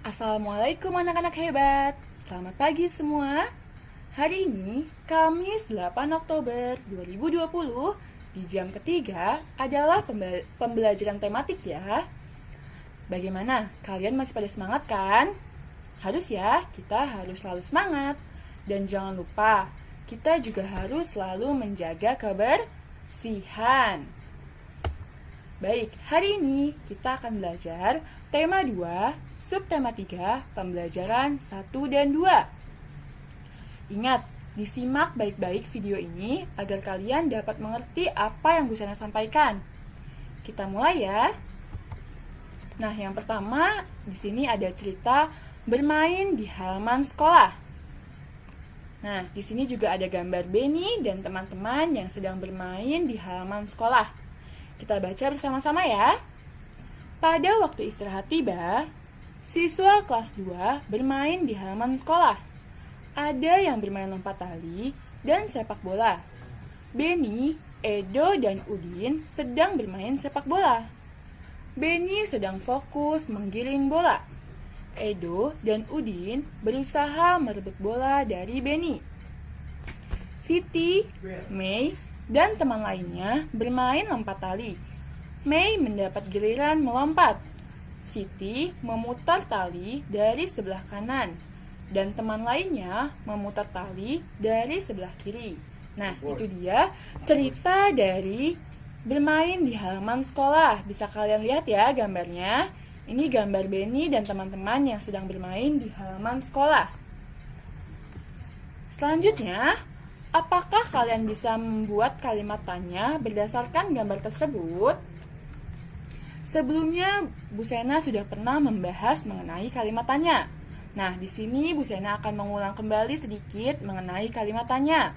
Assalamualaikum anak-anak hebat. Selamat pagi semua. Hari ini, Kamis 8 Oktober 2020, di jam ketiga adalah pembelajaran tematik ya. Bagaimana? Kalian masih pada semangat kan? Harus ya, kita harus selalu semangat. Dan jangan lupa, kita juga harus selalu menjaga kebersihan. Baik, hari ini kita akan belajar tema 2, subtema 3, pembelajaran 1 dan 2. Ingat, disimak baik-baik video ini agar kalian dapat mengerti apa yang Bu Sana sampaikan. Kita mulai ya. Nah, yang pertama, di sini ada cerita bermain di halaman sekolah. Nah, di sini juga ada gambar Benny dan teman-teman yang sedang bermain di halaman sekolah. Kita baca bersama-sama ya. Pada waktu istirahat tiba, siswa kelas 2 bermain di halaman sekolah. Ada yang bermain lompat tali dan sepak bola. Benny, Edo, dan Udin sedang bermain sepak bola. Benny sedang fokus menggiring bola. Edo dan Udin berusaha merebut bola dari Benny. Siti, Mei, dan teman lainnya bermain lompat tali. Mei mendapat giliran melompat. Siti memutar tali dari sebelah kanan dan teman lainnya memutar tali dari sebelah kiri. Nah, itu dia cerita dari bermain di halaman sekolah. Bisa kalian lihat ya gambarnya. Ini gambar Benny dan teman-teman yang sedang bermain di halaman sekolah. Selanjutnya, apakah kalian bisa membuat kalimat tanya berdasarkan gambar tersebut? Sebelumnya, Bu Sena sudah pernah membahas mengenai kalimat tanya. Nah, di sini Bu Sena akan mengulang kembali sedikit mengenai kalimat tanya.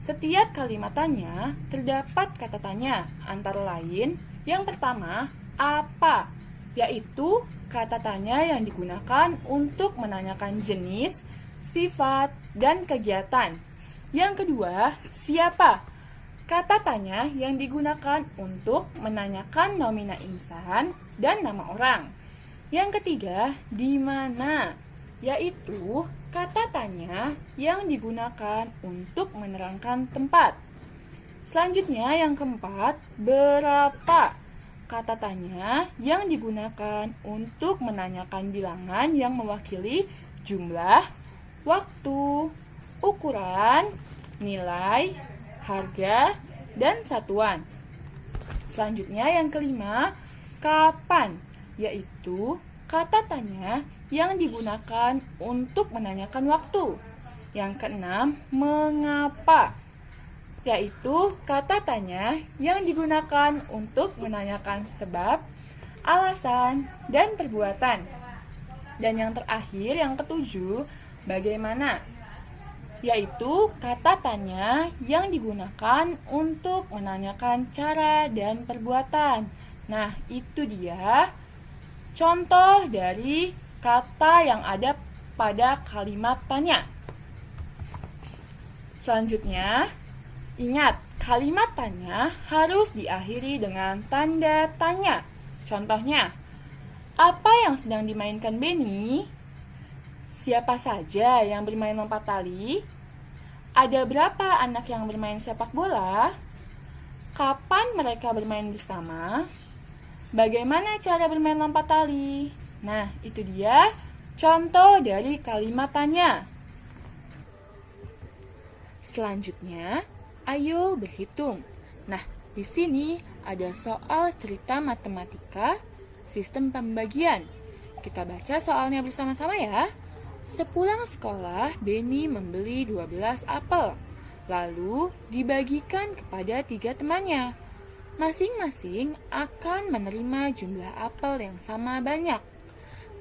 Setiap kalimat tanya terdapat kata tanya, antara lain yang pertama, apa? Yaitu kata tanya yang digunakan untuk menanyakan jenis, sifat, dan kegiatan. Yang kedua, siapa? Kata tanya yang digunakan untuk menanyakan nomina insan dan nama orang. Yang ketiga, di mana? Yaitu kata tanya yang digunakan untuk menerangkan tempat. Selanjutnya, yang keempat, berapa? Kata tanya yang digunakan untuk menanyakan bilangan yang mewakili jumlah, waktu, ukuran, nilai, harga, dan satuan. Selanjutnya yang kelima, kapan? Yaitu kata tanya yang digunakan untuk menanyakan waktu. Yang keenam, mengapa? Yaitu kata tanya yang digunakan untuk menanyakan sebab, alasan, dan perbuatan. Dan yang terakhir, yang ketujuh, bagaimana? Yaitu kata tanya yang digunakan untuk menanyakan cara dan perbuatan. Nah, itu dia contoh dari kata yang ada pada kalimat tanya. Selanjutnya, ingat, kalimat tanya harus diakhiri dengan tanda tanya. Contohnya, apa yang sedang dimainkan Benny? Siapa saja yang bermain lompat tali? Ada berapa anak yang bermain sepak bola? Kapan mereka bermain bersama? Bagaimana cara bermain lompat tali? Nah, itu dia contoh dari kalimat tanya. Selanjutnya, ayo berhitung. Nah, di sini ada soal cerita matematika sistem pembagian. Kita baca soalnya bersama-sama ya. Sepulang sekolah, Benny membeli 12 apel, lalu dibagikan kepada 3 temannya. Masing-masing akan menerima jumlah apel yang sama banyak.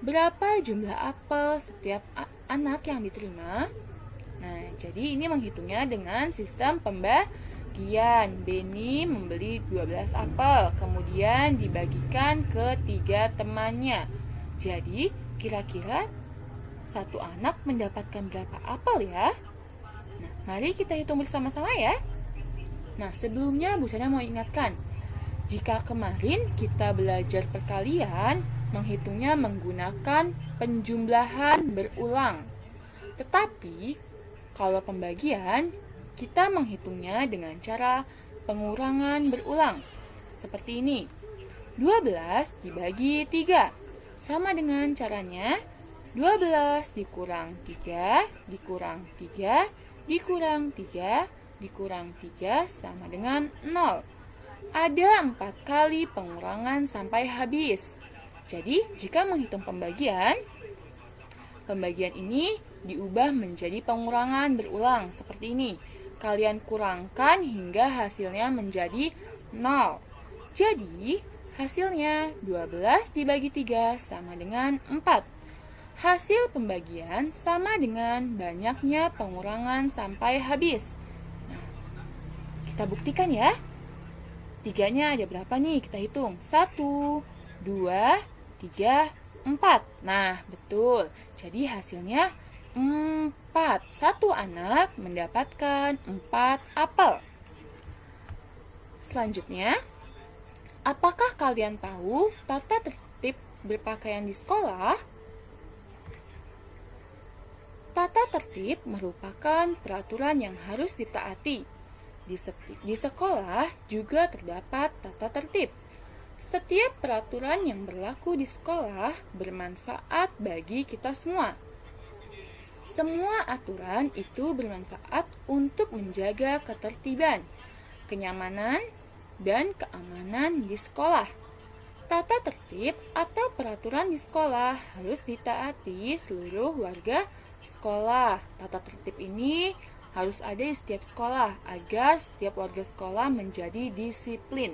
Berapa jumlah apel setiap anak yang diterima? Nah, jadi ini menghitungnya dengan sistem pembagian. Benny membeli 12 apel, kemudian dibagikan ke 3 temannya. Jadi, kira-kira satu anak mendapatkan berapa apel ya? Nah, mari kita hitung bersama-sama ya. Nah, sebelumnya Bu Sana mau ingatkan, jika kemarin kita belajar perkalian, menghitungnya menggunakan penjumlahan berulang. Tetapi, kalau pembagian, kita menghitungnya dengan cara pengurangan berulang. Seperti ini. 12 dibagi 3. Sama dengan caranya 12 dikurang 3, dikurang 3, dikurang 3, dikurang 3 sama dengan 0. Ada 4 kali pengurangan sampai habis. Jadi, jika menghitung pembagian ini diubah menjadi pengurangan berulang seperti ini. Kalian kurangkan hingga hasilnya menjadi 0. Jadi, hasilnya 12 dibagi 3 sama dengan 4. Hasil pembagian sama dengan banyaknya pengurangan sampai habis. Nah, kita buktikan ya. 3-nya ada berapa nih? Kita hitung. 1, 2, 3, 4. Nah, betul. Jadi hasilnya 4. Satu anak mendapatkan 4 apel. Selanjutnya, apakah kalian tahu tata tertib berpakaian di sekolah? Tata tertib merupakan peraturan yang harus ditaati. Di sekolah juga terdapat tata tertib. Setiap peraturan yang berlaku di sekolah bermanfaat bagi kita semua. Semua aturan itu bermanfaat untuk menjaga ketertiban, kenyamanan, dan keamanan di sekolah. Tata tertib atau peraturan di sekolah harus ditaati seluruh warga sekolah. Tata tertib ini harus ada di setiap sekolah agar setiap warga sekolah menjadi disiplin.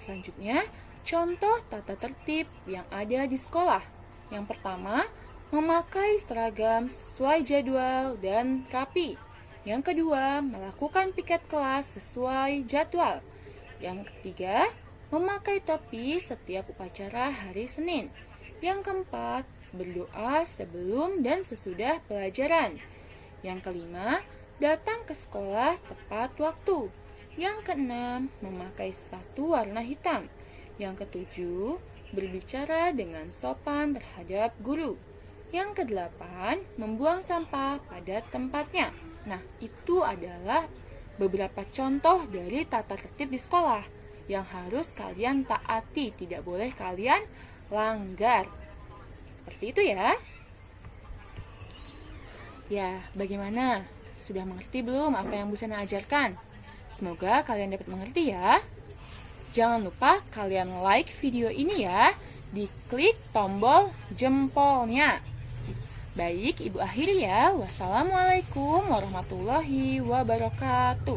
Selanjutnya, contoh tata tertib yang ada di sekolah. Yang pertama, memakai seragam sesuai jadwal dan rapi. Yang kedua, melakukan piket kelas sesuai jadwal. Yang ketiga, memakai topi setiap upacara hari Senin. Yang keempat, berdoa sebelum dan sesudah pelajaran. Yang kelima, datang ke sekolah tepat waktu. Yang keenam, memakai sepatu warna hitam. Yang ketujuh, berbicara dengan sopan terhadap guru. Yang kedelapan, membuang sampah pada tempatnya. Nah, itu adalah beberapa contoh dari tata tertib di sekolah yang harus kalian taati, tidak boleh kalian langgar. Seperti itu ya. Ya, bagaimana? Sudah mengerti belum apa yang Bu Sena ajarkan? Semoga kalian dapat mengerti ya. Jangan lupa kalian like video ini ya. Diklik tombol jempolnya. Baik, Ibu akhiri ya. Wassalamualaikum warahmatullahi wabarakatuh.